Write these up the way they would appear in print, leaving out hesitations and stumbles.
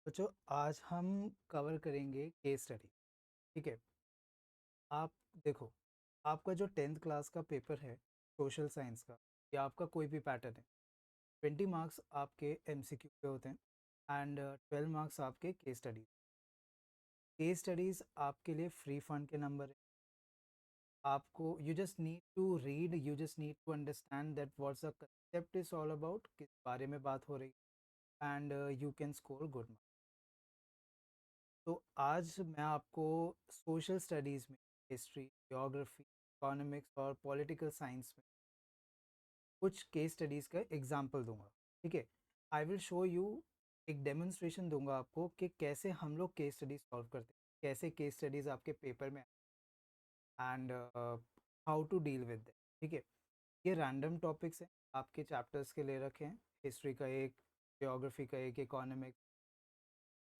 बच्चों आज हम कवर करेंगे केस स्टडी। ठीक है। आप देखो, आपका जो 10th क्लास का पेपर है सोशल साइंस का या आपका कोई भी पैटर्न है, 20 मार्क्स आपके एमसीक्यू पे होते हैं एंड 12 मार्क्स आपके केस स्टडीज। केस स्टडीज आपके लिए फ्री फंड के नंबर है। आपको you just need to read, you just need to understand that what's the concept is all about, किस बारे में बात हो रही है and you can score good marks. तो आज मैं आपको सोशल स्टडीज़ में, हिस्ट्री, ज्योग्राफी, इकोनॉमिक्स और पॉलिटिकल साइंस में कुछ केस स्टडीज़ का एग्जांपल दूंगा। ठीक है। आई विल शो यू, एक डेमोन्स्ट्रेशन दूंगा आपको कि कैसे हम लोग केस स्टडीज सॉल्व करते हैं, कैसे केस स्टडीज़ आपके पेपर में and how to deal with that. ठीक है। ये रैंडम टॉपिक्स हैं, आपके चैप्टर्स के ले रखे हैं। हिस्ट्री का एक, ज्योग्राफी का एक, इकोनॉमिक्स।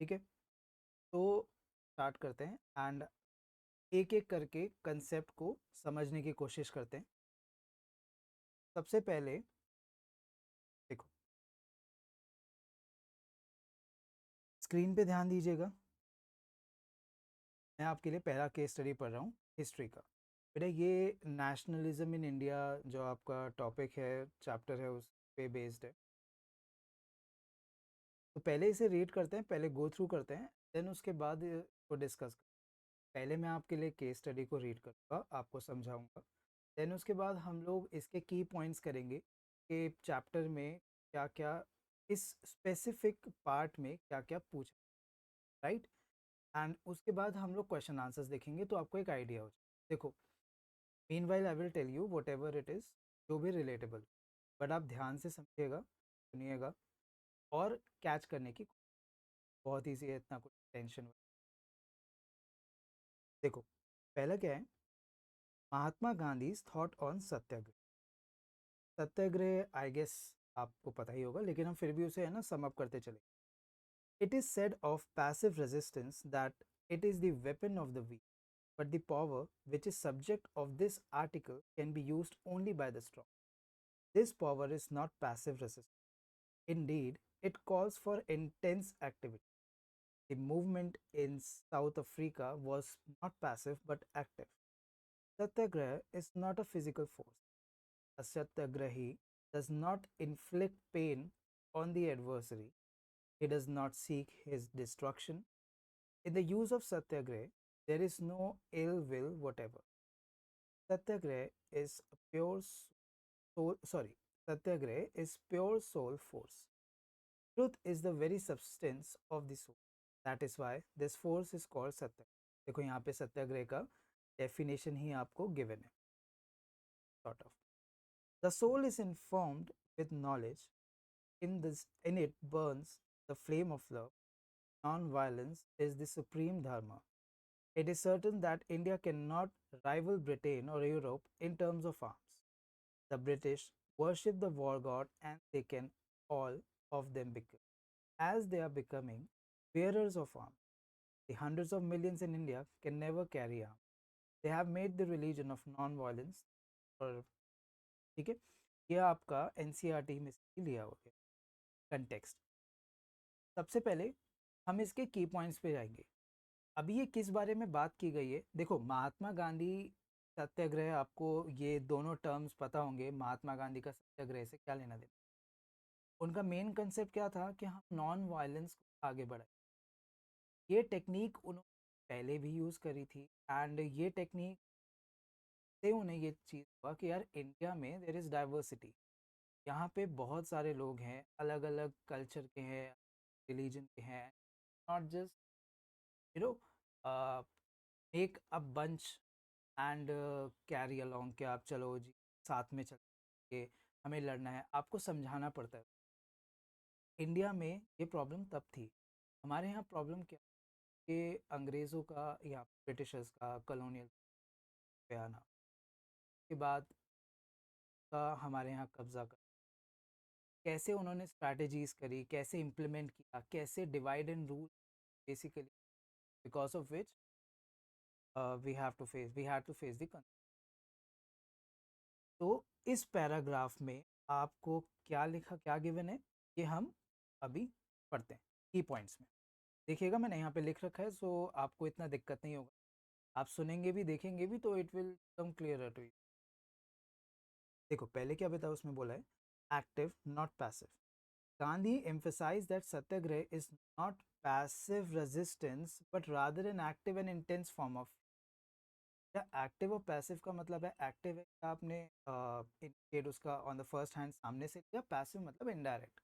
ठीक है। तो स्टार्ट करते हैं एंड एक एक करके कंसेप्ट को समझने की कोशिश करते हैं। सबसे पहले देखो, स्क्रीन पे ध्यान दीजिएगा। मैं आपके लिए पहला केस स्टडी पढ़ रहा हूँ हिस्ट्री का। बेटा ये नेशनलिज्म इन इंडिया जो आपका टॉपिक है, चैप्टर है, उस पे बेस्ड है। तो पहले इसे रीड करते हैं, पहले गो थ्रू करते हैं, देन उसके बाद इसको डिस्कस। पहले मैं आपके लिए केस स्टडी को रीड करूँगा, आपको समझाऊंगा। देन उसके बाद हम लोग इसके की पॉइंट्स करेंगे कि चैप्टर में क्या क्या, इस स्पेसिफिक पार्ट में क्या क्या पूछा, राइट। एंड उसके बाद हम लोग क्वेश्चन आंसर्स देखेंगे तो आपको एक आइडिया हो जाए। देखो, meanwhile I will tell you whatever it is, जो भी रिलेटेबल, बट आप ध्यान से समझिएगा, सुनिएगा और कैच करने की। बहुत ईजी है, इतना कुछ टेंशन। देखो, पहला क्या है, Mahatma Gandhi thought on satyagraha. Satyagraha I guess आपको पता ही होगा, लेकिन हम फिर भी उसे है ना सम अप करते चले। It is said of passive resistance that it is the weapon of the weak, but the power which is subject of this article can be used only by the strong. This power is not passive resistance. Indeed, it calls for intense activity. The movement in South Africa was not passive but active. Satyagraha is not a physical force. A Satyagrahi does not inflict pain on the adversary. He does not seek his destruction. In the use of Satyagraha, there is no ill will whatever. Satyagraha is a pure soul, sorry, Satyagraha is pure soul force. Truth is the very substance of the soul. That is why this force is called Satyagraha. देखो यहाँ पे सत्याग्रह का definition ही आपको given है, sort of. The soul is informed with knowledge. In it burns the flame of love. Non-violence is the supreme dharma. It is certain that India cannot rival Britain or Europe in terms of arms. The British worship the war god and they can all of them become, as they are becoming, bearers of arms. The hundreds of millions in India can never carry arms. They have made the religion of non-violence। और ठीक है, यह आपका NCERT में से लिया हुआ है कंटेक्स्ट। सबसे पहले हम इसके की पॉइंट्स पे जाएंगे। अभी ये किस बारे में बात की गई है, देखो महात्मा गांधी सत्याग्रह, आपको ये दोनों टर्म्स पता होंगे। महात्मा गांधी का सत्याग्रह से क्या लेना देना। उनका मेन कंसेप्ट क्या था कि हम नॉन वायलेंस को आगे बढ़ाए। ये टेक्निक उन्होंने पहले भी यूज़ करी थी एंड ये टेक्निक से उन्हें ये चीज़ हुआ कि यार इंडिया में देर इज़ डाइवर्सिटी। यहाँ पे बहुत सारे लोग हैं, अलग अलग कल्चर के हैं, रिलीजन के हैं। Not just you know make a bunch and carry along के आप चलो जी साथ में चल के हमें लड़ना है, आपको समझाना पड़ता है। इंडिया में ये प्रॉब्लम तब थी। हमारे यहाँ प्रॉब्लम क्या कि अंग्रेज़ों का या ब्रिटिशर्स का कॉलोनियल पे आना के बाद का हमारे यहाँ कब्जा कर, कैसे उन्होंने स्ट्रैटेजीज करी, कैसे इम्प्लीमेंट किया, कैसे divide and rule, basically because of which we have to face the. तो इस पैराग्राफ में आपको क्या लिखा, क्या गिवन है, ये हम अभी पढ़ते हैं की पॉइंट्स में। देखिएगा मैंने यहाँ पे लिख रखा है, सो आपको इतना दिक्कत नहीं होगा। आप सुनेंगे भी देखेंगे भी तो it will come clear to you. देखो पहले क्या बताया, उसमें बोला है active not passive. Gandhi emphasized that satyagraha is not passive resistance but rather an active and intense form of, या एक्टिव और पैसिव का मतलब है, एक्टिव है कि आपने इंडिकेट उसका ऑन द फर्स्ट हैंड सामने से लिया, पैसिव मतलब इनडायरेक्ट।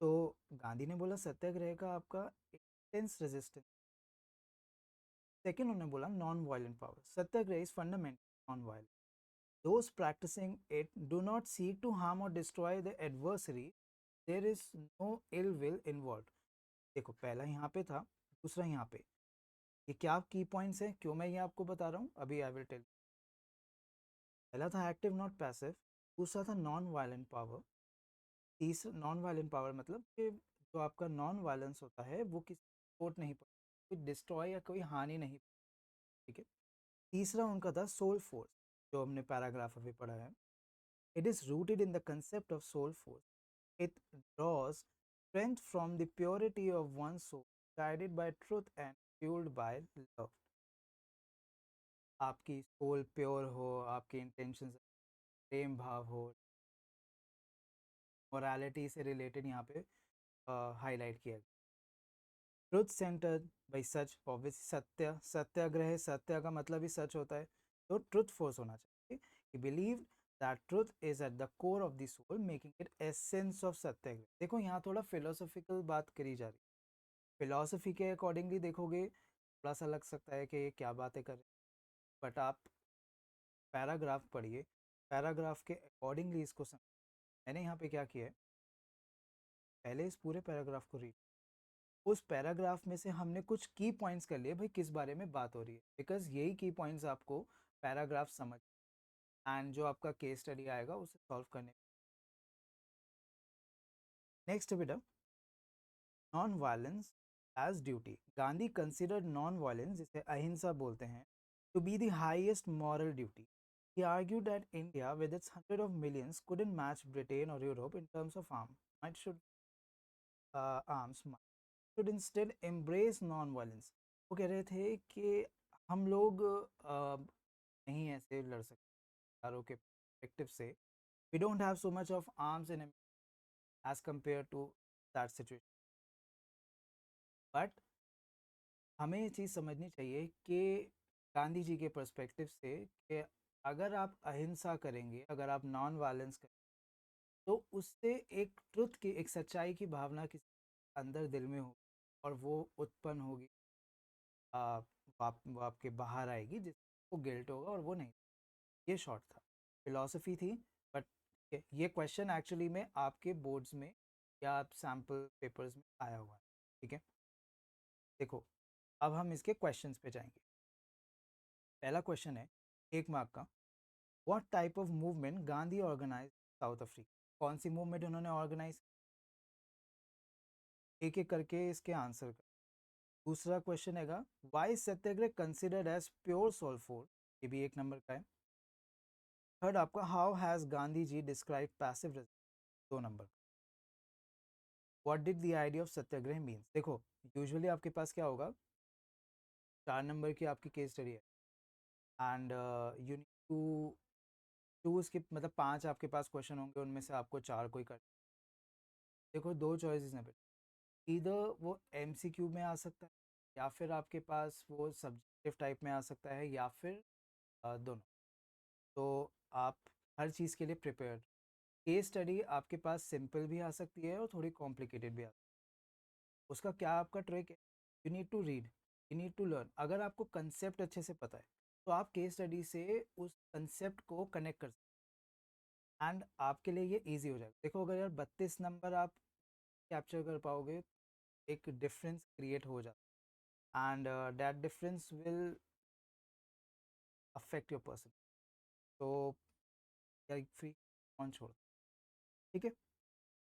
तो गांधी ने बोला सत्याग्रह का आपका इंटेंस रेजिस्टेंस। सेकेंड उन्होंने बोला non violent power, Satyagraha is fundamental non violent, those practicing it do not seek to harm or destroy the adversary, there is no ill will involved। देखो पहला यहाँ पे था, दूसरा यहाँ पे, ये क्या की पॉइंट्स है, क्यों मैं ये आपको बता रहा हूँ अभी आई विल टेल। पहला था एक्टिव नॉट पैसिव, दूसरा था नॉन वायलेंट पावर। तीसरा नॉन वायलेंट पावर मतलब कि जो आपका नॉन वायलेंस होता है वो किसी चोट नहीं पड़ती, कोई डिस्ट्रॉय या कोई हानि नहीं, ठीक है। तीसरा उनका था सोल फोर्स, जो हमने पैराग्राफ अभी पढ़ा है। It is rooted in the concept of soul force, it draws strength from the purity of one soul, guided by truth and fuelled by love. आपकी सोल प्योर हो, आपके इंटेंशन प्रेम भाव हो, मोरालिटी से रिलेटेड यहाँ पे हाईलाइट किया गया। Truth centred by such, obvious सत्य, सत्याग्रह, सत्य का मतलब ही सच होता है, तो ट्रुथ फोर्स होना चाहिए। He believe that truth is at the core of the soul, making it essence of satyagraha. देखो यहाँ थोड़ा फिलोसॉफिकल बात करी जा रही है, फिलोसफी के अकॉर्डिंगली देखोगे थोड़ा सा लग सकता है कि ये क्या बातें कर रहे हैं, बट आप पैराग्राफ पढ़िए, पैराग्राफ के अकॉर्डिंगली इसको समझ। मैंने यहाँ पे क्या किया है, पहले इस पूरे पैराग्राफ को रीड, उस पैराग्राफ में से हमने कुछ की पॉइंट्स कर लिए, भाई किस बारे में बात हो रही है, बिकॉज यही की पॉइंट्स आपको पैराग्राफ समझ एंड जो आपका केस स्टडी आएगा उसे सॉल्व करने। नेक्स्ट बेटा, non violence as duty. Gandhi considered non violence, जिसे अहिंसा बोलते हैं, to be the highest moral duty. He argued that India, with its hundred of millions, couldn't match Britain or Europe in terms of arms. Should instead embrace non-violence। वो कह रहे थे कि हम लोग नहीं ऐसे लड़ सकते चारों के perspective से, we don't have so much of arms in as compared to that situation, but हमें ये चीज़ समझनी चाहिए कि गांधी जी के पर्सपेक्टिव से कि अगर आप अहिंसा करेंगे, अगर आप नॉन वायलेंस करेंगे, तो उससे एक ट्रुथ की, एक सच्चाई की भावना किसी अंदर दिल में होगी और वो उत्पन्न होगी, वो आपके बाहर आएगी, जिसको गिल्ट होगा और वो नहीं। ये शॉर्ट था, फिलॉसफी थी, बट ये क्वेश्चन एक्चुअली में आपके बोर्ड्स में या आप सैम्पल पेपर्स में आया हुआ है, ठीक है। देखो अब हम इसके क्वेश्चंस पे जाएंगे। पहला क्वेश्चन है 1 मार्क का, what type of movement Gandhi organise South Africa. कौन सी मूवमेंट उन्होंने ऑर्गेनाइज, एक एक करके इसके आंसर कर। दूसरा क्वेश्चन हैगा, why Satyagraha considered as pure soul force, ये भी 1 नंबर का है। थर्ड आपका, how has Gandhi ji describe passive, 2 number. What did the idea of satyagraha means. देखो यूजुअली आपके पास क्या होगा, 4 नंबर की आपकी केस स्टडी है and you need to choose के, मतलब 5 आपके पास क्वेश्चन होंगे, उनमें से आपको 4 कोई कर। देखो दो चॉइसेस हैं, इधर वो एमसीक्यू में आ सकता है, या फिर आपके पास वो सब्जेक्टिव टाइप में आ सकता है, या फिर दोनों। तो आप हर चीज़ के लिए प्रिपेयर्ड। केस स्टडी आपके पास सिंपल भी आ सकती है और थोड़ी कॉम्प्लिकेटेड भी आ सकती है। उसका क्या आपका ट्रिक है, you need to read, you need to learn. अगर आपको कंसेप्ट अच्छे से पता है तो आप केस स्टडी से उस कंसेप्ट को कनेक्ट कर सकते हैं एंड आपके लिए ये ईजी हो जाएगा। देखो अगर यार 32 नंबर आप कैप्चर कर पाओगे, एक डिफरेंस क्रिएट हो जाता है and that difference will affect your person. तो क्या फ्री कौन छोड़, ठीक है।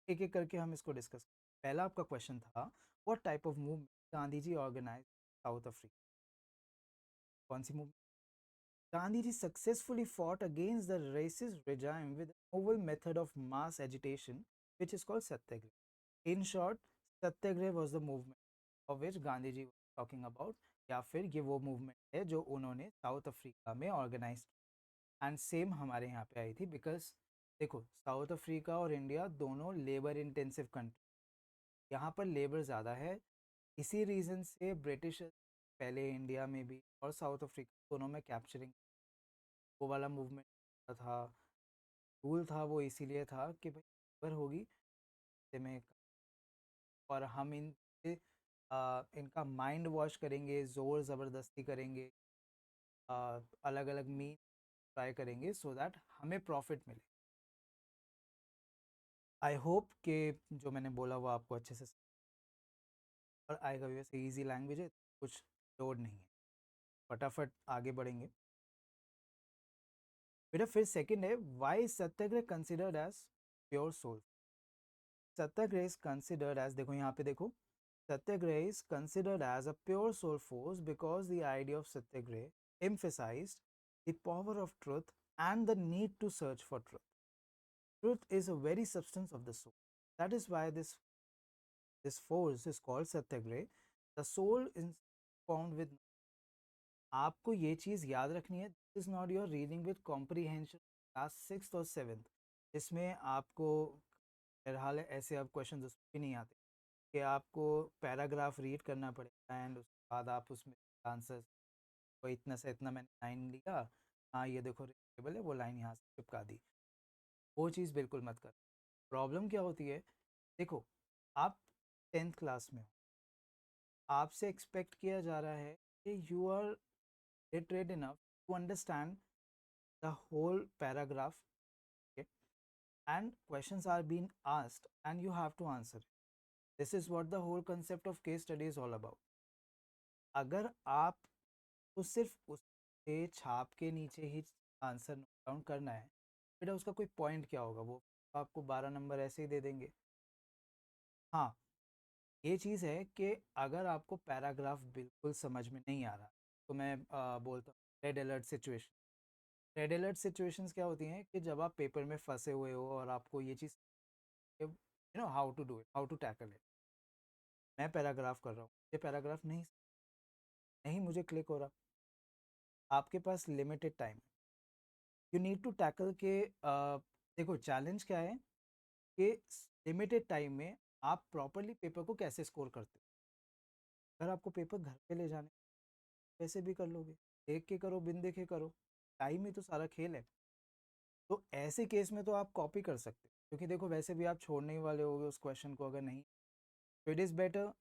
एक एक करके हम इसको डिस्कस। पहला आपका क्वेश्चन था, what type of movement Gandhi ji organise South Africa. कौन सी movement. Gandhi ji successfully fought against the racist regime with a novel method of mass agitation which is called satyagrah. In short, satyagrah was the movement of which Gandhi ji talking about, या फिर ये वो movement है जो उन्होंने South Africa में organise, and same हमारे यहाँ पे आई थी। बिकॉज देखो, साउथ अफ्रीका और इंडिया दोनों लेबर इंटेंसिव कंट्री, यहाँ पर लेबर ज़्यादा है। इसी रीज़न से ब्रिटिश पहले इंडिया में भी और साउथ अफ्रीका दोनों में कैप्चरिंग, वो वाला मूवमेंट था, रूल था वो इसीलिए था कि भाई लेबर होगी ते में, और हम इनका माइंड वॉश करेंगे, ज़ोर ज़बरदस्ती करेंगे, अलग अलग मीन ट्राई करेंगे सो दैट हमें प्रॉफिट मिले। आई होप कि जो मैंने बोला वो आपको अच्छे से और आएगा भी। वैसे ईजी लैंग्वेज है, कुछ लोड नहीं है, फटाफट आगे बढ़ेंगे। बेटा फिर सेकंड है, why Satyagraha considered as pure soul. Satyagraha is considered as, देखो यहाँ पे देखो, सत्याग्रह is considered as a pure soul force because the idea of satyagraha emphasized the power of truth and the need to search for truth. Truth is a very substance of the soul. That is why this force is called satyagraha. The soul is found with, आपको ये चीज़ याद रखनी है, this is not your reading with comprehension class 6th और 7th, इसमें आपको बहरहाल ऐसे अब क्वेश्चन उसमें भी नहीं आते कि आपको पैराग्राफ रीड करना पड़ेगा एंड उसके बाद आप उसमें आंसर, को इतना से इतना मैंने लाइन लिया, हाँ ये देखो टेबल है, वो लाइन यहाँ से चिपका दी, वो चीज़ बिल्कुल मत कर। प्रॉब्लम क्या होती है, देखो आप 10th क्लास में हो, आपसे एक्सपेक्ट किया जा रहा है कि you are literate enough to understand the whole paragraph, okay? And questions are being asked and you have to answer. This is what the whole concept of case study is all about. अगर आप तो सिर्फ उसके छाप के नीचे ही answer note down करना है, बेटा उसका कोई पॉइंट क्या होगा, वो आपको 12 नंबर ऐसे ही दे देंगे। हाँ, ये चीज़ है कि अगर आपको पैराग्राफ बिल्कुल समझ में नहीं आ रहा, तो मैं बोलता हूँ red alert situation. Red alert situations क्या होती हैं कि जब आप पेपर में फंसे हुए हो और आपको ये चीज़, you know how to do it, how to tackle it. मैं पैराग्राफ कर रहा हूँ, ये पैराग्राफ नहीं नहीं मुझे क्लिक हो रहा, आपके पास limited time, you need to tackle के देखो चैलेंज क्या है कि लिमिटेड टाइम में आप प्रॉपरली पेपर को कैसे स्कोर करते हो। अगर आपको पेपर घर पे ले जाने, कैसे भी कर लोगे, देख के करो बिन देखे करो, टाइम ही तो सारा खेल है। तो ऐसे केस में तो आप कॉपी कर सकते हो, क्योंकि देखो वैसे भी आप छोड़ने ही वाले होगे उस क्वेश्चन को, अगर नहीं तो इट इज़ बेटर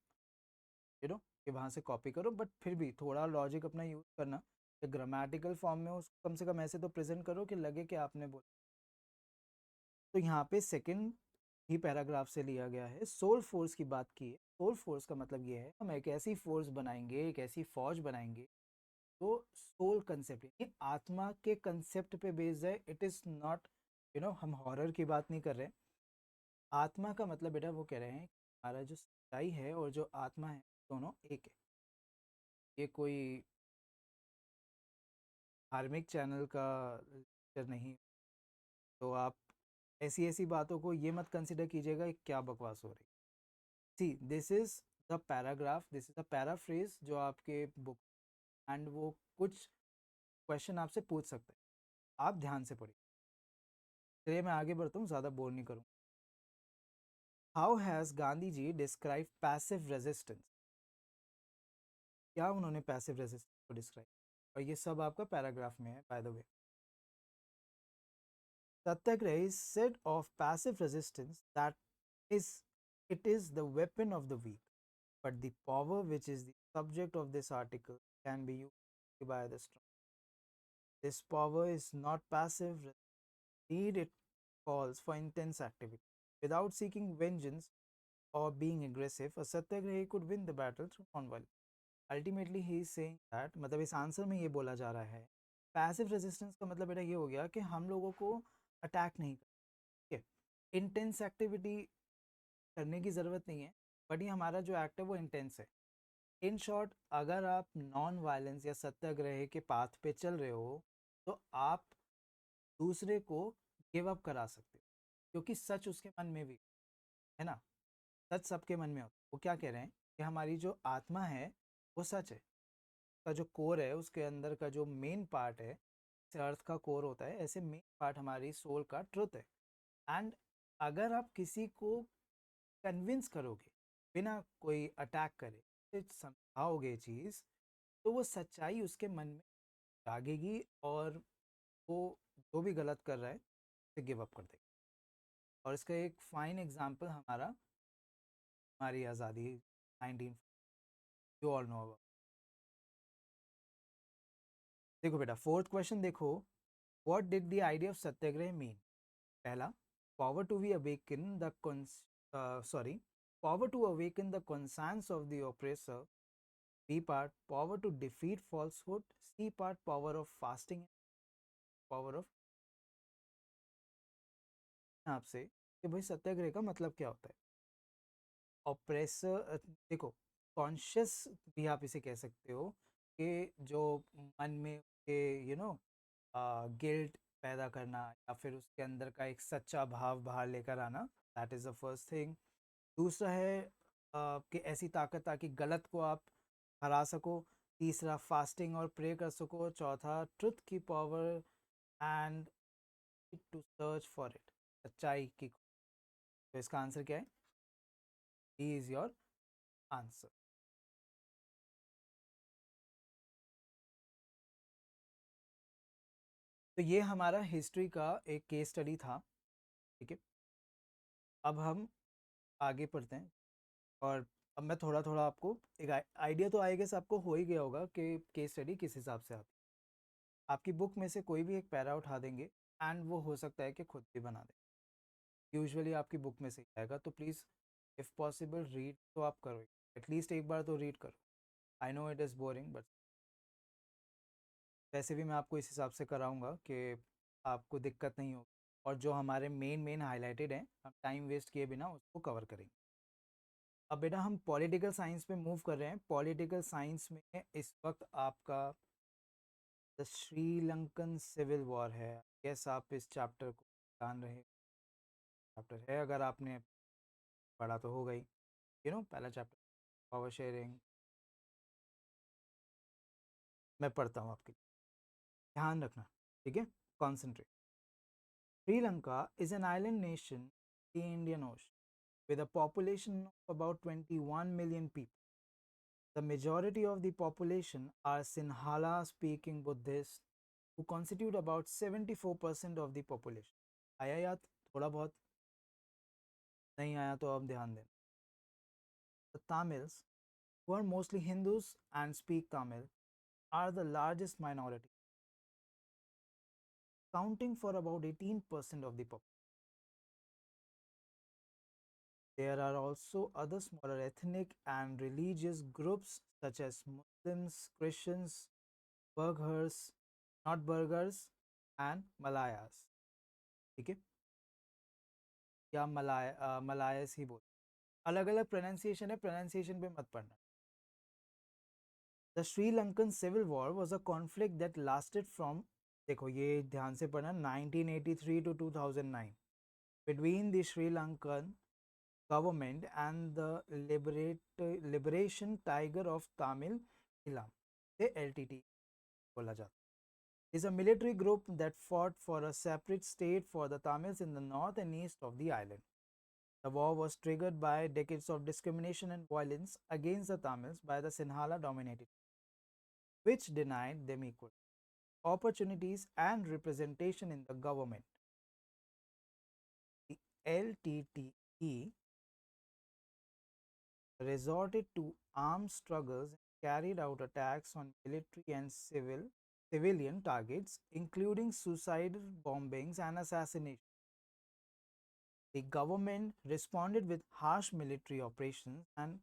कि वहाँ से कॉपी करो, बट फिर भी थोड़ा लॉजिक अपना यूज़ करना, ग्रामेटिकल फॉर्म में उसको कम से कम ऐसे तो प्रेजेंट करो कि लगे कि आपने बोला। तो यहाँ पे सेकंड ही पैराग्राफ से लिया गया है, सोल फोर्स की बात की है। सोल फोर्स का मतलब ये है हम एक ऐसी फोर्स बनाएंगे, एक ऐसी फौज बनाएंगे तो सोल कंसेप्ट यानी आत्मा के कंसेप्ट पे बेस्ड है। इट इज़ नॉट, हम हॉरर की बात नहीं कर रहे। आत्मा का मतलब बेटा वो कह रहे हैं हमारा जो सच्चाई है और जो आत्मा है दोनों एक है। ये कोई धार्मिक चैनल का लेक्चर नहीं, तो आप ऐसी ऐसी बातों को ये मत कंसिडर कीजिएगा कि क्या बकवास हो रही। See this is the paragraph, this is the paraphrase जो आपके बुक, एंड वो कुछ क्वेश्चन आपसे पूछ सकते हैं, आप ध्यान से पढ़िए। चलिए मैं आगे बढ़ता हूँ, ज़्यादा बोर नहीं करूँ। How has Gandhi ji describe passive resistance, क्या उन्होंने पैसिव रेजिस्टेंस को डिस्क्राइब, और ये सब आपका पैराग्राफ में है by the way. Satyagraha is said of passive resistance that is it is the weapon of the weak, but the power which is the subject of this article can be used by the strong. This power is not passive, indeed it calls for intense activity. Without seeking vengeance or being aggressive, a satyagrahi could win the battle through non-violence. Ultimately he is saying that, मतलब इस answer में ये बोला जा रहा है, passive resistance का मतलब बेटा ये हो गया कि हम लोगों को अटैक नहीं करना, इंटेंस एक्टिविटी करने की ज़रूरत नहीं है, बट ये हमारा जो एक्ट है वो इंटेंस है। इन शॉर्ट, अगर आप नॉन वायलेंस या सत्याग्रह के पाथ पे चल रहे हो तो आप दूसरे को गिव अप करा सकते हो, क्योंकि सच उसके मन में भी है ना, सच सबके मन में होता है। वो क्या कह रहे हैं कि हमारी जो आत्मा है वो सच है, का जो कोर है उसके अंदर का जो मेन पार्ट है, जैसे अर्थ का कोर होता है ऐसे मेन पार्ट हमारी सोल का ट्रुथ है। एंड अगर आप किसी को कन्विंस करोगे बिना कोई अटैक करे, तो समझाओगे चीज़, तो वो सच्चाई उसके मन में जागेगी और वो जो भी गलत कर रहा है उसे गिव अप कर देगा। और इसका एक फाइन एग्जांपल हमारी आज़ादी 19, यू ऑल नो अबाउट। देखो बेटा, फोर्थ क्वेश्चन देखो, what did the idea of satyagraha mean? पहला, power to be awaken the sorry power to awaken the conscience of the oppressor. B part, power to defeat falsehood. C part, power of fasting. Power of, आपसे कि भाई सत्याग्रह का मतलब क्या होता है? Oppressor, देखो, कॉन्शियस भी आप इसे कह सकते हो कि जो मन में के गिल्ट पैदा करना या फिर उसके अंदर का एक सच्चा भाव बाहर लेकर आना, that is the first thing. दूसरा है कि ऐसी ताकत ताकि गलत को आप हरा सको। तीसरा, फास्टिंग और प्रे कर सको। चौथा, ट्रुथ की power and to search for it, सच्चाई की। तो इसका आंसर क्या है? D is your answer. तो ये हमारा हिस्ट्री का एक केस स्टडी था। ठीक है, अब हम आगे पढ़ते हैं। और अब मैं थोड़ा थोड़ा आपको एक आइडिया तो आई गेस आपको हो ही गया होगा कि केस स्टडी किस हिसाब से आती है। आपकी बुक में से कोई भी एक पैरा उठा देंगे एंड वो हो सकता है कि खुद भी बना दें। यूजुअली आपकी बुक में से ही आएगा, तो प्लीज़ इफ़ पॉसिबल रीड तो आप करो, एटलीस्ट एक बार तो रीड करो। I know it is boring, but वैसे भी मैं आपको इस हिसाब से कराऊंगा कि आपको दिक्कत नहीं होगी। और जो हमारे मेन मेन हाईलाइटेड हैं, हम टाइम वेस्ट किए बिना उसको कवर करेंगे। अब बेटा हम पॉलिटिकल साइंस में मूव कर रहे हैं। पॉलिटिकल साइंस में इस वक्त आपका द श्रीलंकन सिविल वॉर है। यस, आप इस चैप्टर को जान रहे चैप्टर है, अगर आपने पढ़ा तो हो गई। पहला चैप्टर पावर शेयरिंग। मैं पढ़ता हूँ आपके लिए, ध्यान रखना। ठीक है, concentrate. Sri Lanka is an island nation in the Indian Ocean with a population of about 21 million people. The majority of the population are Sinhala speaking Buddhists who constitute about 74% of the population. आया याद थोड़ा बहुत? नहीं आया तो अब ध्यान दें। The Tamils, who are mostly Hindus and speak Tamil, are the largest minority, counting for about 18% of the population. There are also other smaller ethnic and religious groups such as Muslims, Christians, Burghers, not Burghers, and Malayas. ठीक है, या मलायस ही बोल, अलग अलग pronunciation है, pronunciation पे मत पढ़ना। The Sri Lankan civil war was a conflict that lasted from, देखो ये ध्यान से पढ़ना, 1983 to 2009 between the Sri Lankan government and the Liberation Tiger of Tamil Eelam, से LTT बोला जाता है, is a military group that fought for a separate state for the Tamils in the north and east of the island. The war was triggered by decades of discrimination and violence against the Tamils by the Sinhala dominated, which denied them equal opportunities and representation in the government. The LTTE resorted to armed struggles and carried out attacks on military and civilian targets, including suicidal bombings and assassinations. The government responded with harsh military operations and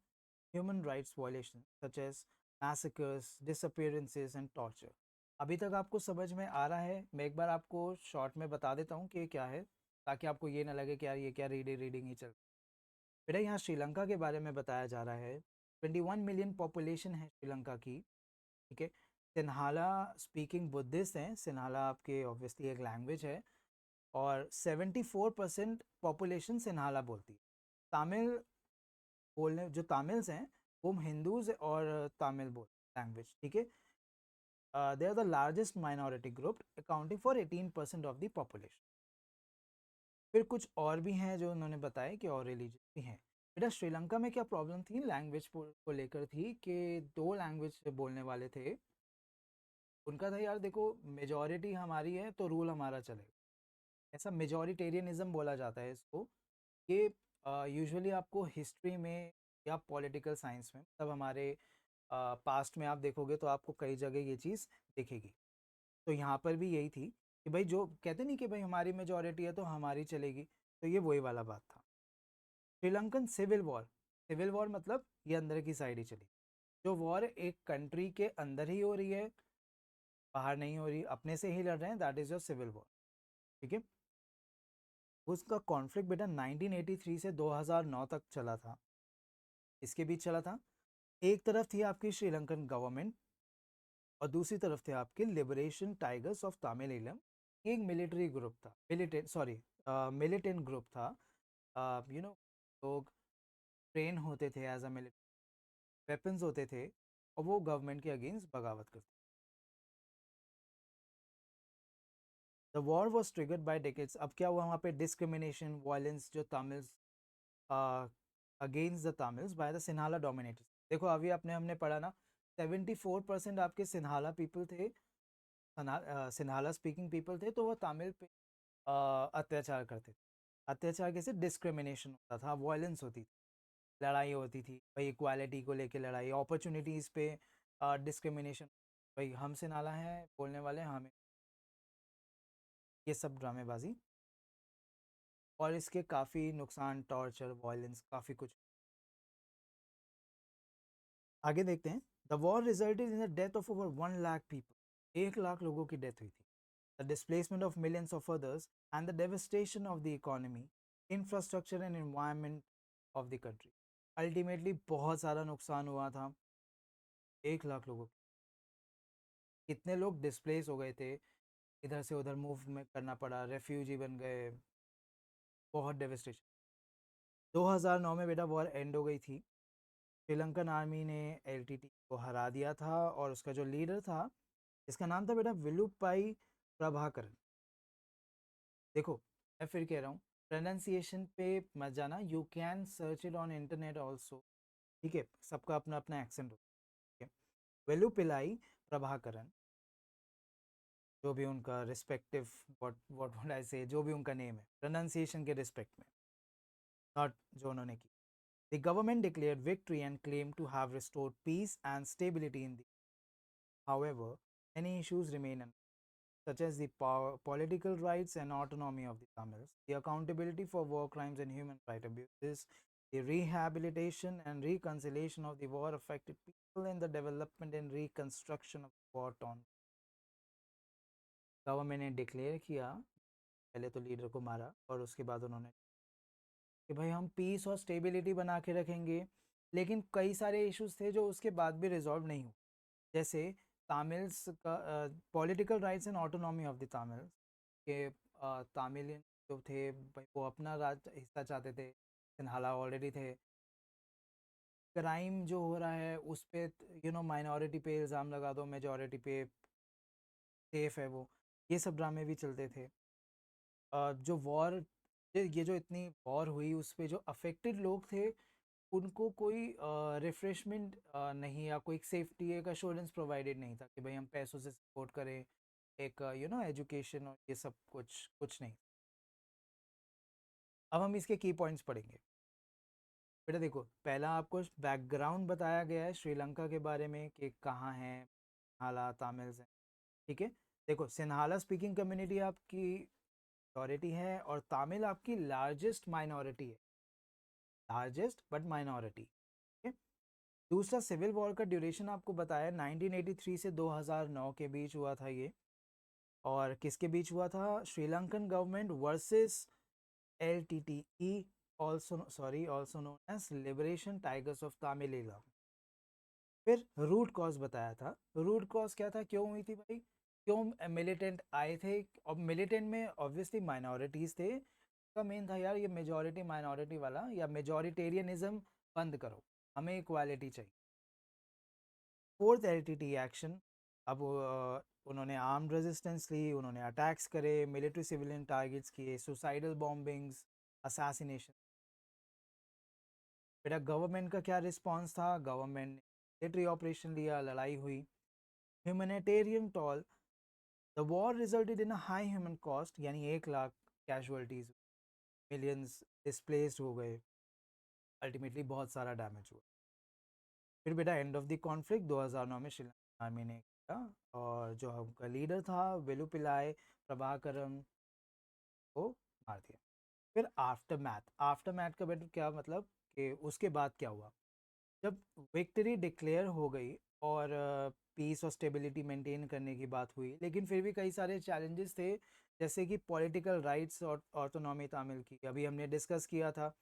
human rights violations such as massacres, disappearances and torture. अभी तक आपको समझ में आ रहा है? मैं एक बार आपको शॉर्ट में बता देता हूँ कि क्या है, ताकि आपको ये ना लगे कि यार ये क्या रीडिंग ही चल। बेटा यहाँ श्रीलंका के बारे में बताया जा रहा है। 21 मिलियन पॉपुलेशन है श्रीलंका की। ठीक है, सिन्हाला स्पीकिंग बुद्धिस्ट हैं। सिन्हाला आपके ऑब्वियसली एक लैंग्वेज है, और 74% पॉपुलेशन सिन्हाला बोलती है। तमिल बोलने जो तमिल्स हैं whom Hindus और Tamil बोल language, ठीक है. They are the largest minority group accounting for 18% of the population. फिर कुछ और भी हैं जो उन्होंने बताया कि और रिलीजन भी हैं. बेटा श्रीलंका में क्या प्रॉब्लम थी लैंग्वेज को लेकर थी कि दो लैंग्वेज बोलने वाले थे. उनका था यार देखो मेजॉरिटी हमारी है तो रूल हमारा चलेगा. ऐसा मेजॉरिटेरियनिज्म बोला जाता है इसको. ये यूजुअली आपको हिस्ट्री में या पॉलिटिकल साइंस में मतलब हमारे पास्ट में आप देखोगे तो आपको कई जगह ये चीज़ दिखेगी. तो यहाँ पर भी यही थी कि भाई जो कहते नहीं कि भाई हमारी मेजॉरिटी है तो हमारी चलेगी. तो ये वही वाला बात था. श्रीलंकन सिविल वॉर मतलब ये अंदर की साइड ही चली. जो वॉर एक कंट्री के अंदर ही हो रही है, बाहर नहीं हो रही, अपने से ही लड़ रहे हैं, that is your civil war. ठीक है. उसका कॉन्फ्लिक्ट बेटा 1983 से 2009 तक चला था. इसके बीच चला था. एक तरफ थी आपकी श्रीलंकन गवर्नमेंट और दूसरी तरफ थे आपके लिबरेशन टाइगर्स ऑफ तमिल. एक मिलिट्री ग्रुप था, मिलिटेंट ग्रुप था. यू नो लोग ट्रेन होते थे एज अ मिलिट्री, वेपन्स होते थे और वो गवर्नमेंट के अगेंस्ट बगावत करते. The war was triggered by decades. अब क्या हुआ वहाँ पे डिस्क्रिमिनेशन वायलेंस जो Tamils against the Tamils by the Sinhala dominators. देखो अभी हमने पढ़ा ना 74% आपके सिन्हाला पीपल थे, सिन्हाला स्पीकिंग पीपल थे तो वो तमिल पे अत्याचार करते थे. अत्याचार कैसे डिस्क्रिमिनेशन होता था, वायलेंस होती थी, लड़ाई होती थी भाई इक्वालिटी को लेके लड़ाई, अपॉर्चुनिटीज़ पे डिस्क्रिमिनेशन. भाई हम सिन्हाला हैं बोलने वाले हमें, ये सब ड्रामेबाजी. और इसके काफ़ी नुकसान, टॉर्चर, वायलेंस, काफ़ी कुछ. आगे देखते हैं. The war resulted in the death of over 1 lakh people. 1 lakh लोगों की डेथ हुई थी. The displacement of millions of others and the devastation of the economy, infrastructure and environment of the country. Ultimately बहुत सारा नुकसान हुआ था. 1 लाख लोगों. कितने लोग डिस्प्लेस हो गए थे, इधर से उधर मूव में करना पड़ा, रेफ्यूजी बन गए, बहुत डेवस्टेशन. 2009 में बेटा वॉर एंड हो गई थी. श्रीलंकन आर्मी ने एलटीटी को हरा दिया था और उसका जो लीडर था इसका नाम था बेटा विलुपाई प्रभाकरन. देखो मैं फिर कह रहा हूँ प्रोनाउंसिएशन पे मत जाना, you can search it on internet also. ठीक है, सबका अपना अपना एक्सेंट होता है. वेलुपिलाई प्रभाकरन, जो भी उनका रिस्पेक्टिव व्हाट वुड आई से, जो भी उनका नेम है प्रोनाउंसिएशन के रिस्पेक्ट में, नॉट जो उन्होंने की. The government declared victory and claimed to have restored peace and stability in the. However, many issues remain, such as the political rights and autonomy of the Tamils, the accountability for war crimes and human rights abuses, the rehabilitation and reconciliation of the war affected people, and the development and reconstruction of war torn. Government ने declare किया, पहले तो leader को मारा और उसके बाद उन्होंने कि भाई हम पीस और स्टेबिलिटी बना के रखेंगे. लेकिन कई सारे इश्यूज थे जो उसके बाद भी रिजॉल्व नहीं हुए. जैसे तामिल्स का political rights and autonomy of the Tamils के, तामिलियन जो थे भाई वो अपना राज हिस्सा चाहते थे, सिन्हाला ऑलरेडी थे. क्राइम जो हो रहा है उस पर माइनॉरिटी पे इल्ज़ाम लगा दो, मेजॉरिटी पे सेफ है वो, ये सब ड्रामे भी चलते थे. जो वॉर, ये जो इतनी वॉर हुई उस पे जो अफेक्टेड लोग थे उनको कोई रिफ्रेशमेंट नहीं या कोई सेफ्टी एक अश्योरेंस प्रोवाइडेड नहीं था कि भाई हम पैसों से सपोर्ट करें एक एजुकेशन और ये सब कुछ कुछ नहीं. अब हम इसके की पॉइंट्स पढ़ेंगे. बेटा देखो पहला आपको बैकग्राउंड बताया गया है श्रीलंका के बारे में कि कहाँ है सिन्हाला तामिल्स हैं. ठीक है. देखो सिन्हाला स्पीकिंग कम्युनिटी आपकी majority है और तामिल आपकी लार्जेस्ट माइनॉरिटी है, लार्जेस्ट बट माइनॉरिटी. ठीक है. दूसरा सिविल वॉर का ड्यूरेशन आपको बताया 1983 से 2009 के बीच हुआ था ये. और किसके बीच हुआ था? Sri Lankan government versus LTTE, also known as liberation tigers of Tamil. फिर रूट कॉज बताया था. रूट कॉज क्या था, क्यों हुई थी भाई, क्यों मिलिटेंट आए थे. और मिलिटेंट में ऑब्वियसली माइनॉरिटीज़ थे. का मेन था यार ये मेजॉरिटी माइनॉरिटी वाला या मेजॉरिटेरियनिज्म बंद करो, हमें इक्वालिटी चाहिए। फोर्थ एलटीटी एक्शन, अब उन्होंने आर्म्ड रेजिस्टेंस ली, उन्होंने अटैक्स करे, मिलिट्री सिविलियन टारगेट्स किए, सुसाइडल बॉम्बिंग्स, असैसिनेशन। बेटा गवर्नमेंट का क्या रिस्पॉन्स था? गवर्नमेंट ने मिलिट्री ऑपरेशन लिया, लड़ाई हुई। Humanitarian toll, the war resulted in a high human cost, यानी 1 लाख कैजुअलिटीज, मिलियंस डिस्प्लेस्ड हो गए, अल्टीमेटली बहुत सारा डैमेज हुआ। फिर बेटा एंड ऑफ द कॉन्फ्लिक्ट 2009 में श्रीलंका आर्मी ने किया, और जो उनका लीडर था वेलुपिलाई प्रभाकरम को मार दिया। फिर आफ्टर मैथ, आफ्टर मैथ का बेटा क्या मतलब कि उसके बाद क्या हुआ? जब विक्ट्री डिक्लेयर हो गई और पीस और स्टेबिलिटी मेंटेन करने की बात हुई, लेकिन फिर भी कई सारे चैलेंजेस थे, जैसे कि पॉलिटिकल राइट्स और ऑटोनॉमी तामिल की, अभी हमने डिस्कस किया था।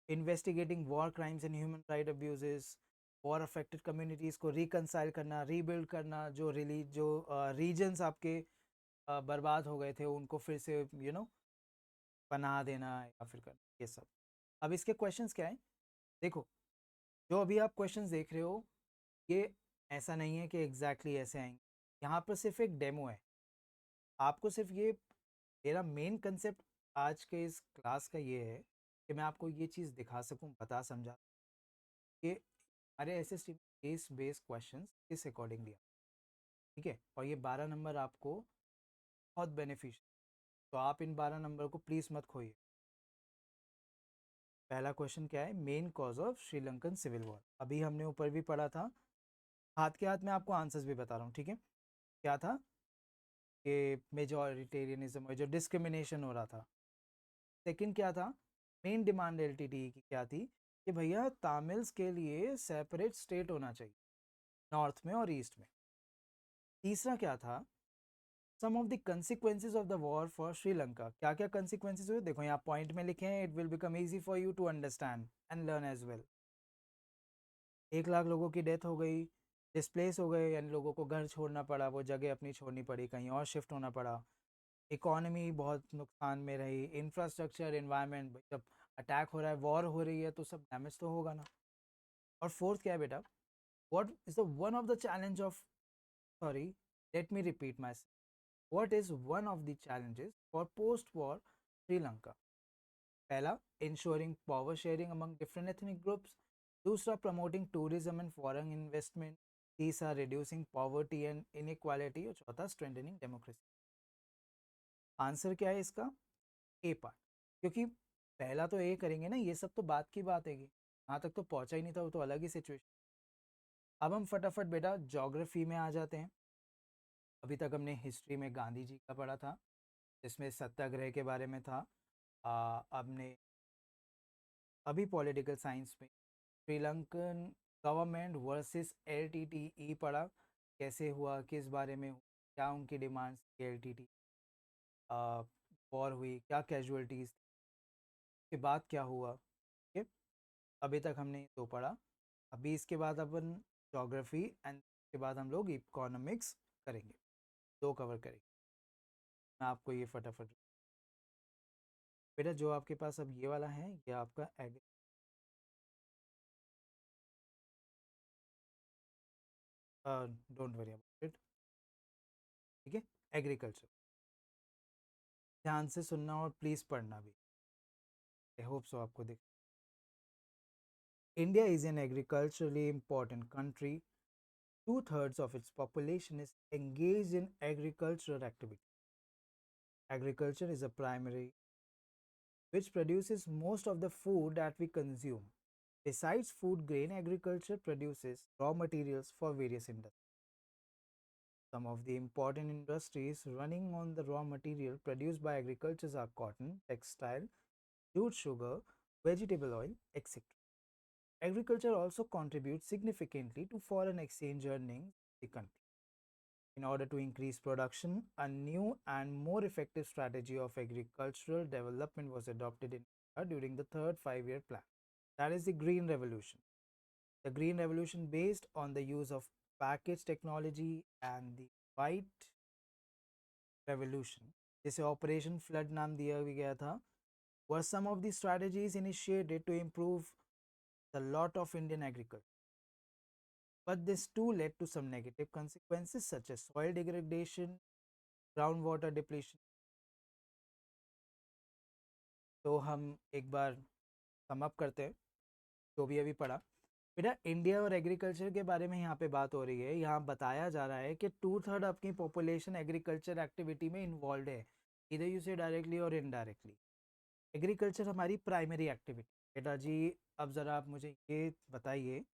Investigating war crimes and human right abuses, war affected communities को रिकनसाइल करना, रीबिल्ड करना, जो रीजन्स आपके बर्बाद हो गए थे उनको फिर से पनाह देना या फिर करना, ये सब। अब इसके क्वेश्चंस क्या हैं? देखो, जो अभी आप क्वेश्चंस देख रहे हो, ये ऐसा नहीं है कि एग्जैक्टली ऐसे आएंगे, यहाँ पर सिर्फ एक डेमो है। आपको सिर्फ ये, मेरा मेन कंसेप्ट आज के इस क्लास का ये है कि मैं आपको ये चीज़ दिखा सकूं, बता समझा कि हमारे एसएसटी केस बेस्ड क्वेश्चंस किस अकॉर्डिंगली, ठीक है। और ये 12 नंबर आपको बहुत बेनिफिशियल, तो आप इन 12 नंबर को प्लीज़ मत खोइए। पहला क्वेश्चन क्या है? Main cause of Sri Lankan civil war, अभी हमने ऊपर भी पढ़ा था, हाथ के हाथ में आपको आंसर्स भी बता रहा हूँ, ठीक है। क्या था कि मेजॉरिटेरियनिज्म और जो डिस्क्रिमिनेशन हो रहा था। सेकंड क्या था? मेन डिमांड एलटीटी की क्या थी कि भैया तामिल्स के लिए सेपरेट स्टेट होना चाहिए, नॉर्थ में और ईस्ट में। तीसरा क्या था? Some of the consequences of the war for Sri Lanka, क्या क्या कंसिक्वेंसेज हुए देखो यहाँ पॉइंट में लिखे हैं, it will become easy for you to understand and learn as well. 1 lakh लोगों की डेथ हो गई, डिस्प्लेस हो गए, यानी लोगों को घर छोड़ना पड़ा, वो जगह अपनी छोड़नी पड़ी, कहीं और शिफ्ट होना पड़ा। इकोनॉमी बहुत नुकसान में रही, इंफ्रास्ट्रक्चर, एनवायरनमेंट, जब अटैक हो रहा है, वॉर हो रही है, तो सब डैमेज तो होगा ना। और फोर्थ क्या है बेटा? What is the one of the challenge of, sorry, let me repeat my, what is one of the challenges for post war Sri Lanka? पहला, ensuring power sharing among different ethnic groups. दूसरा, promoting tourism and foreign investment. तीसरा, reducing poverty and inequality. और चौथा, strengthening democracy. Answer क्या है इसका? ए part, क्योंकि पहला तो ए करेंगे ना, ये सब तो बात की बात है, यहाँ तक तो पहुंचा ही नहीं था, वो तो अलग ही सिचुएशन। अब हम फटाफट बेटा ज्योग्राफी में आ जाते हैं। अभी तक हमने हिस्ट्री में गांधी जी का पढ़ा था, जिसमें सत्याग्रह के बारे में था। हमने अभी पॉलिटिकल साइंस में श्रीलंकन गवर्नमेंट वर्सेस एलटीटीई पढ़ा, कैसे हुआ, किस बारे में हुआ, क्या उनकी डिमांड्स थी, एलटीटी वॉर हुई, क्या कैजुअलिटीज, के बाद क्या हुआ, ठीक है। अभी तक हमने ये दो पढ़ा। अभी इसके बाद अपन ज्योग्राफी एंड के बाद हम लोग इकोनॉमिक्स करेंगे, दो कवर करेंगे। मैं आपको ये फटाफट, बेटा जो आपके पास अब ये वाला है, ये आपका egg, don't worry about it, ठीक है। एग्रीकल्चर, ध्यान से सुनना और प्लीज़ पढ़ना भी, आई होप सो आपको दिख। India is an agriculturally important country. Two-thirds of its population is engaged in agricultural activity. Agriculture is a primary which produces most of the food that we consume. Besides food grain, agriculture produces raw materials for various industries. Some of the important industries running on the raw material produced by agriculture are cotton, textile, jute, sugar, vegetable oil, etc. Agriculture also contributes significantly to foreign exchange earnings of the country. In order to increase production, a new and more effective strategy of agricultural development was adopted in India during the third five-year plan. That is the Green Revolution. The Green Revolution, based on the use of package technology, and the White Revolution, जिसे operation flood नाम दिया भी गया था, were some of the strategies initiated to improve the lot of Indian agriculture. But this too led to some negative consequences such as soil degradation, groundwater depletion. तो हम एक बार सम up करते हैं जो भी अभी पढ़ा। बेटा इंडिया और एग्रीकल्चर के बारे में यहाँ पे बात हो रही है। यहाँ बताया जा रहा है कि 2/3 आपकी पॉपुलेशन एग्रीकल्चर एक्टिविटी में इन्वॉल्व है, इधर यू से डायरेक्टली और इनडायरेक्टली। एग्रीकल्चर हमारी प्राइमरी एक्टिविटी। बेटा जी अब ज़रा आप मुझे ये बताइए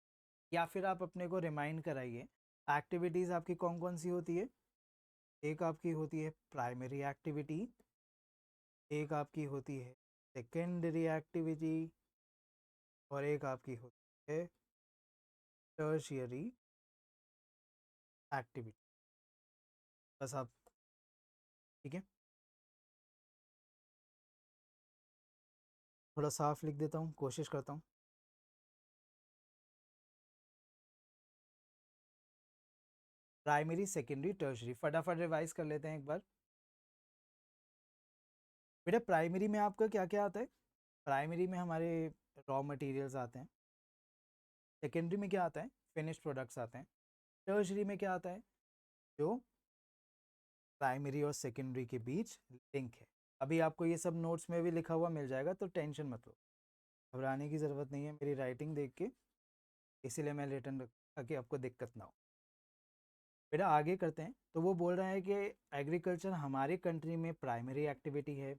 या फिर आप अपने को रिमाइंड कराइए, एक्टिविटीज़ आपकी कौन कौन सी होती है। एक आपकी होती है प्राइमरी एक्टिविटी, एक आपकी होती है सेकेंडरी एक्टिविटी, और एक आपकी होती है टर्शियरी एक्टिविटी। बस आप ठीक है, थोड़ा साफ लिख देता हूँ, कोशिश करता हूँ। प्राइमरी सेकेंडरी टर्शियरी फटाफट रिवाइज कर लेते हैं एक बार। बेटा प्राइमरी में आपका क्या क्या आता है? प्राइमरी में हमारे रॉ मटेरियल्स आते हैं। सेकेंडरी में क्या आता है? फिनिश्ड प्रोडक्ट्स आते हैं। टर्शियरी में क्या आता है? जो प्राइमरी और सेकेंडरी के बीच लिंक है। अभी आपको ये सब नोट्स में भी लिखा हुआ मिल जाएगा, तो टेंशन मत लो, घबराने की ज़रूरत नहीं है मेरी राइटिंग देख के, इसीलिए मैं रिटर्न रख ताकि आपको दिक्कत ना हो। बेटा आगे करते हैं। तो वो बोल रहा है कि एग्रीकल्चर हमारे कंट्री में प्राइमरी एक्टिविटी है।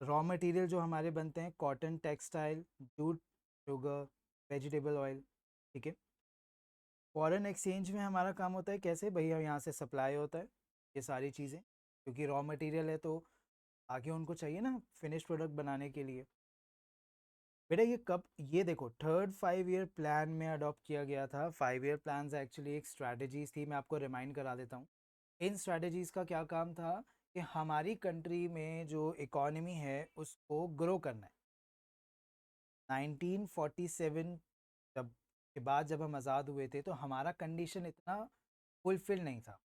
रॉ मटेरियल जो हमारे बनते हैं cotton, textile, jute, sugar, vegetable oil, ठीक है। फॉरेन एक्सचेंज में हमारा काम होता है कैसे भैया, यहाँ से सप्लाई होता है ये सारी चीज़ें, क्योंकि रॉ मटेरियल है तो आगे उनको चाहिए ना फिनिश प्रोडक्ट बनाने के लिए। बेटा ये कब, ये देखो थर्ड 5 ईयर प्लान में अडॉप्ट किया गया था। 5 ईयर प्लान एक्चुअली एक स्ट्रैटेजीज थी, मैं आपको रिमाइंड करा देता हूँ। इन स्ट्रैटेजीज का क्या काम था कि हमारी कंट्री में जो इकोनॉमी है उसको ग्रो करना है। 1947 जब के बाद जब हम आज़ाद हुए थे तो हमारा कंडीशन इतना फुलफिल नहीं था।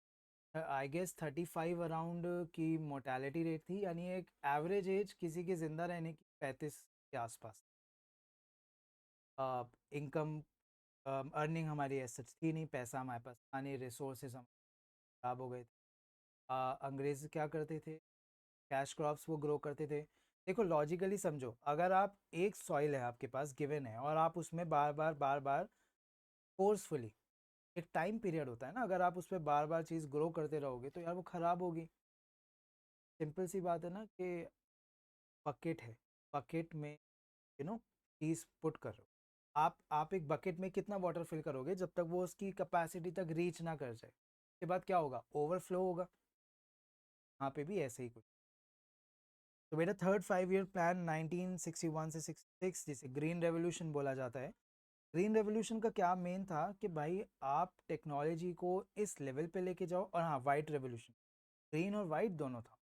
आई गेस 35 अराउंड की मोर्टेलिटी रेट थी, यानी एक एवरेज एज किसी के ज़िंदा रहने की 35 के आसपास। इनकम अर्निंग हमारी ऐसा थी नहीं, पैसा हमारे पास था नहीं, रिसोर्सेज हम खराब हो गए थे। अंग्रेज क्या करते थे, कैश क्रॉप्स वो ग्रो करते थे। देखो लॉजिकली समझो, अगर आप एक सॉइल है आपके पास गिवन है और आप उसमें बार बार फोर्सफुली, एक टाइम पीरियड होता है ना, अगर आप उस पर बार बार चीज़ ग्रो करते रहोगे तो यार वो ख़राब होगी। सिंपल सी बात है ना कि बकेट है, बकेट में चीज़ पुट कर रहे हो। आप एक बकेट में कितना वाटर फिल करोगे जब तक वो उसकी कैपेसिटी तक रीच ना कर जाए, उसके बाद क्या होगा, ओवरफ्लो होगा। यहाँ पे भी ऐसे ही कुछ। तो बेटा थर्ड 5 ईयर प्लान 1961 से 66 जिसे ग्रीन रेवोल्यूशन बोला जाता है। ग्रीन रेवोल्यूशन का क्या मेन था कि भाई आप टेक्नोलॉजी को इस लेवल पे लेके जाओ, और हाँ वाइट रेवोल्यूशन, ग्रीन और वाइट दोनों था।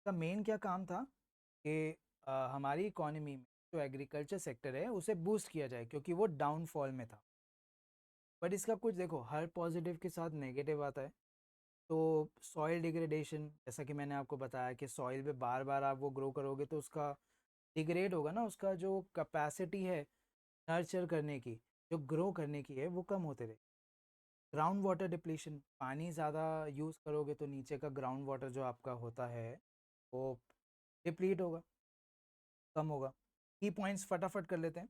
का मेन क्या काम था कि हमारी इकोनॉमी में जो एग्रीकल्चर सेक्टर है उसे बूस्ट किया जाए, क्योंकि वो डाउनफॉल में था। बट इसका कुछ देखो हर पॉजिटिव के साथ नेगेटिव आता है। तो सॉइल डिग्रेडेशन, जैसा कि मैंने आपको बताया कि सॉइल पे बार बार आप वो ग्रो करोगे तो उसका डिग्रेड होगा ना, उसका जो कैपेसिटी है नर्चर करने की, जो ग्रो करने की है, वो कम होते रहे। ग्राउंड वाटर डिप्लीशन, पानी ज़्यादा यूज़ करोगे तो नीचे का ग्राउंड वाटर जो आपका होता है वो डिप्लीट होगा, कम होगा। की पॉइंट्स फटाफट कर लेते हैं।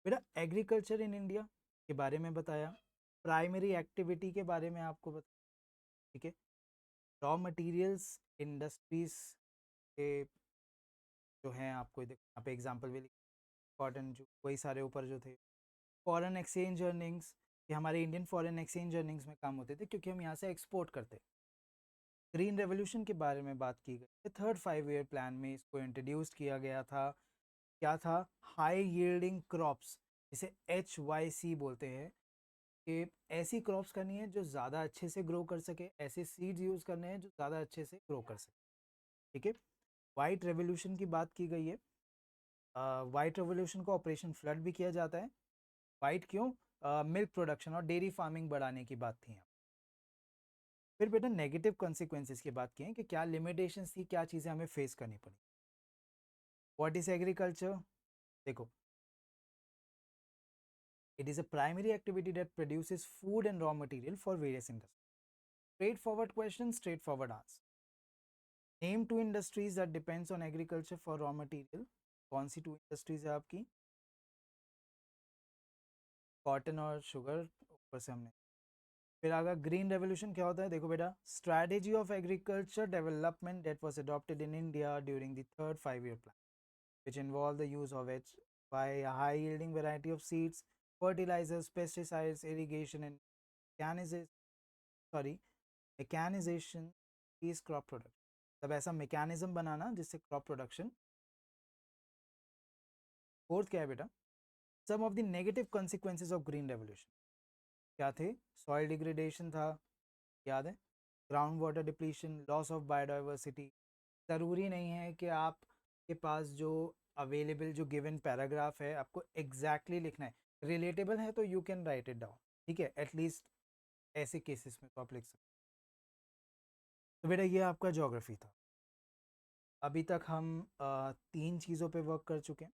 बेटा एग्रीकल्चर इन इंडिया के बारे में बताया, प्राइमरी एक्टिविटी के बारे में आपको बताया, ठीक है। रॉ मटेरियल्स इंडस्ट्रीज के जो हैं आपको यहाँ पे एग्जांपल भी लिखे, कॉटन, जो वही सारे ऊपर जो थे। फॉरेन एक्सचेंज अर्निंग्स, ये हमारे इंडियन फॉरेन एक्सचेंज अर्निंग्स में काम होते थे क्योंकि हम यहाँ से एक्सपोर्ट करते। ग्रीन रेवोल्यूशन के बारे में बात की गई, थर्ड 5 ईयर प्लान में इसको इंट्रोड्यूस किया गया था। क्या था, हाई यील्डिंग क्रॉप्स, जिसे HYC बोलते हैं, कि ऐसी क्रॉप्स करनी है जो ज़्यादा अच्छे से ग्रो कर सके, ऐसे सीड्स यूज़ करने हैं जो ज़्यादा अच्छे से ग्रो कर सके, ठीक है। वाइट रेवोल्यूशन की बात की गई है। वाइट रेवोल्यूशन को ऑपरेशन फ्लड भी किया जाता है। वाइट क्यों? मिल्क प्रोडक्शन और डेयरी फार्मिंग बढ़ाने की बात थी यहाँ। फिर बेटा नेगेटिव कॉन्सिक्वेंसेस की बात की है कि क्या लिमिटेशंस थी, क्या चीज़ें हमें फेस करनी पड़ी। What is agriculture? देखो, it is a primary activity that produces food and raw material for various industries. Straightforward question, straightforward answer. Name two industries that depends on agriculture for raw material. कौन सी two industries है आपकी? Cotton और sugar, ऊपर से हमने। फिर आगे green revolution क्या होता है? देखो बेटा, strategy of agriculture development that was adopted in India during the third 5 year plan, which involved the use of it by a high yielding variety of seeds, fertilizers, pesticides, irrigation, and mechanization, sorry, mechanization is crop production. तब ऐसा mechanism बनाना जिससे crop production. Fourth क्या है बेटा? Some of the negative consequences of green revolution क्या थे? Soil degradation था, याद है? Ground water depletion, loss of biodiversity. ज़रूरी नहीं है कि आपके पास जो अवेलेबल जो गिवन पैराग्राफ है आपको एग्जैक्टली लिखना है, रिलेटेबल है तो you can write it down, ठीक है? एटलीस्ट ऐसे केसेस में तो आप लिख सकते हो। तो बेटा ये आपका ज्योग्राफी था। अभी तक हम 3 चीज़ों पे वर्क कर चुके हैं।